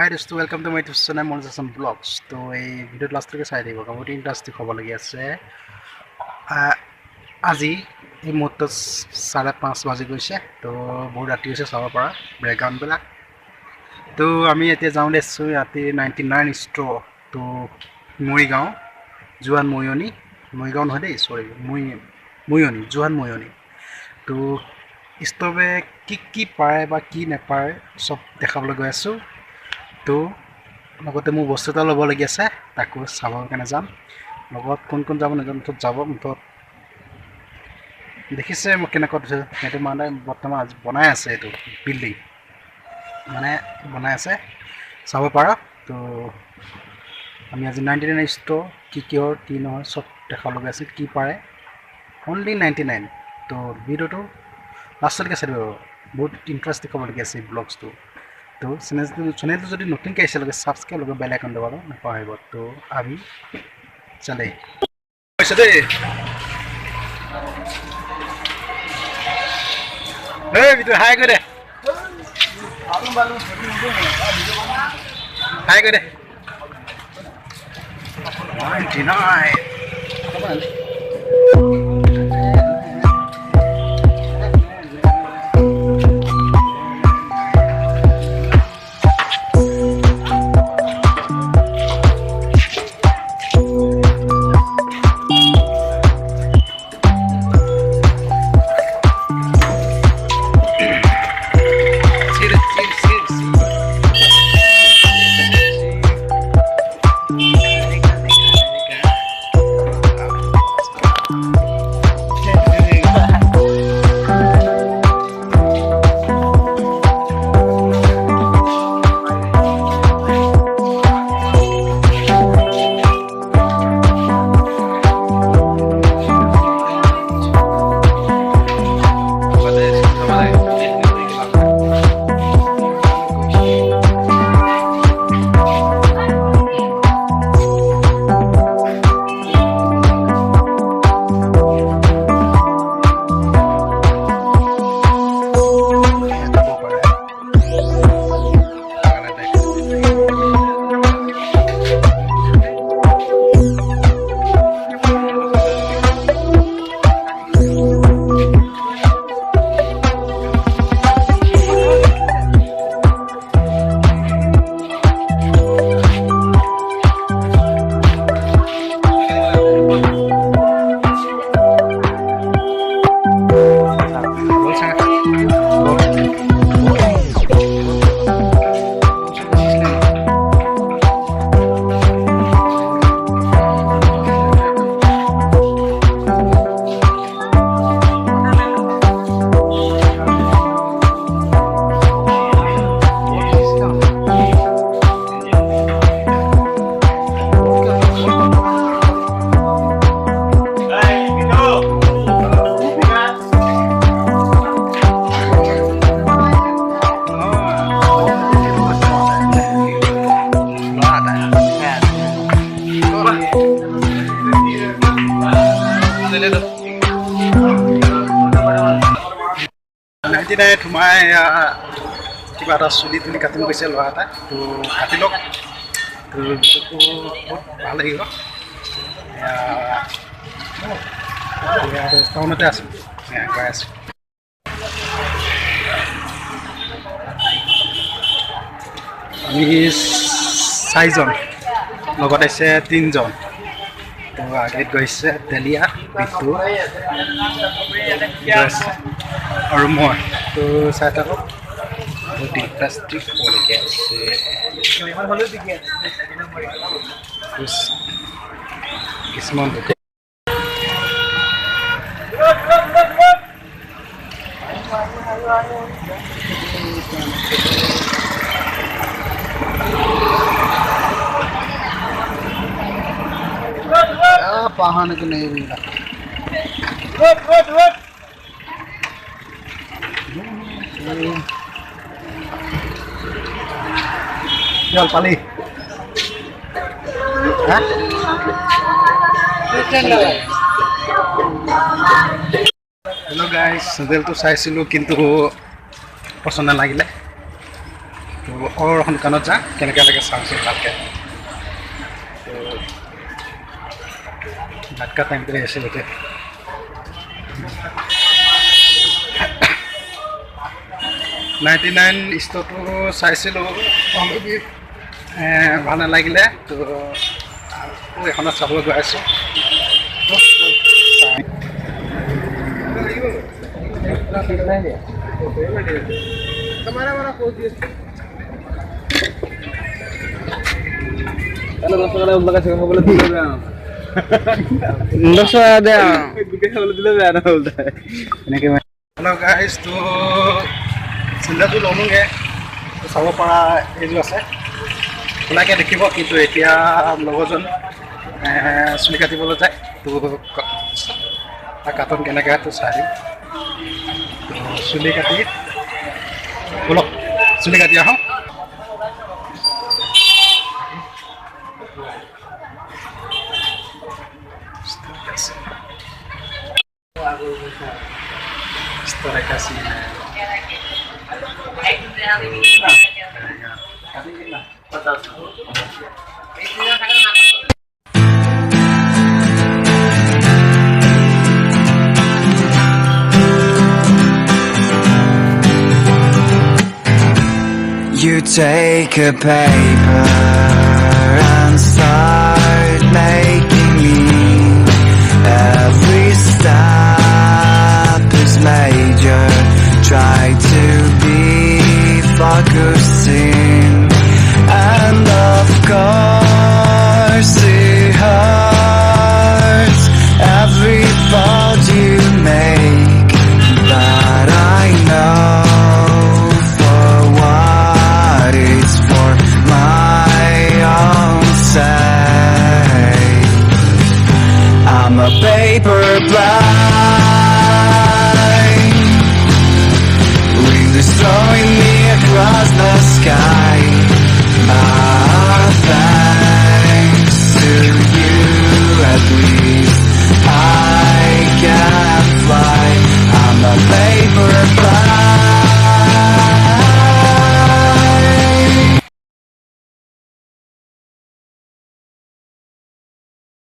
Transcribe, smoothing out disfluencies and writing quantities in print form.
Hi, dosto, welcome to my channel Monuj assam vlogs. To এই ভিডিওত last লৈকে চাই থাকিব কাৰণ বহুত ইণ্টাৰেষ্টিং হ'ব লাগি আছে। আজি এই মুহূৰ্তত 5:30 বাজি গৈছে। তো বহুত ৰাতি হৈছে চাব পৰা ব্ৰেকগ্ৰাউণ্ডবিলাক। তো আমি এতিয়া যাওঁ দেছো ৰাতি 99 ষ্ট'ৰ তো মৰিগাঁও জোৱান মৰিগাঁও নহয় দেই চৰি মৰিয়নি জোৱান মৰিয়নি। তো ষ্ট'ভে কি পাৰে বা কি নাপায় চব দেখাবলৈ গৈ আছোঁ। তো লগতে মোৰ বস্তু এটা ল'বলগীয়া আছে তাকো চাবৰ কাৰণে যাম। লগত কোন যাব নাজানো, মুঠত যাব। মুঠত দেখিছে মোক কেনেকুৱা দিছে সেইটো মানে বৰ্তমান আজি বনাই আছে। এইটো বিল্ডিং মানে বনাই আছে চাব পাৰা। তো আমি আজি 99 ষ্ট'ৰ কিহৰ কি নহয় চব দেখাবলগীয়া আছে। কি পাৰে অনলি 99। তো ভিডিঅ'টো লাষ্টলৈকে চাই দিব, বহুত ইণ্টাৰেষ্টিং হ'বলগীয়া আছে এই ব্লগছটো। তো চেনেলটো যদি নতুনকৈ আহিছে লগে ছাবস্ক্ৰাইব লগে বেল আইকন দবাব নাপাহৰিব। তো আমি চলে হৈছে দেই। এই ভিতৰত হাই কৰি দে, হাই কৰি দে। 99 নাই তোমাৰ কিবা এটা চুলি তুলি কাটিব গৈছে ল'ৰা এটা। তো কাটি লওক। তো বহুত ভাল লাগিব। টাউনতে আছোঁ, গৈ আছোঁ। আমি 4জন, লগত আহিছে 3জন। তো আগত গৈছে তেলীয়া বিটু আৰু মই। তো চাই থাকক, বহুত ইণ্টাৰেষ্টিং হ'বলগীয়া আছে। কিছুমান पाहाने को नहीं मिला। चल पाली हेलो गाइस, सेल तो चाइছিলোঁ কিন্তু পছন্দ নালাগিলে। তো সোনকালত যা কেনেকৈ লাগে চাওঁচোন ভালকৈ তো ভাত খোৱা টাইমটোৱে আছে গোটেই 99 ষ্ট'ৰটো চাইছিলোঁ অলৰেডি ভাল নালাগিলে তো এখনত চাবলৈ গৈ আছোঁ হেল্ল' গাইজ তো চিন্তাটো ল'লোগৈ চাব পৰা এইযোৰ আছে খোলাকৈ দেখিব কিন্তু এতিয়া লগৰজন চুলি কাটিবলৈ যায় তো তাৰ কাটন কেনেকৈ তো চাই দিম তো চুলি কাটি বলক চুলি কাটি আহোঁ Kasih. You take a paper and start making meaning. Every step is major. Try to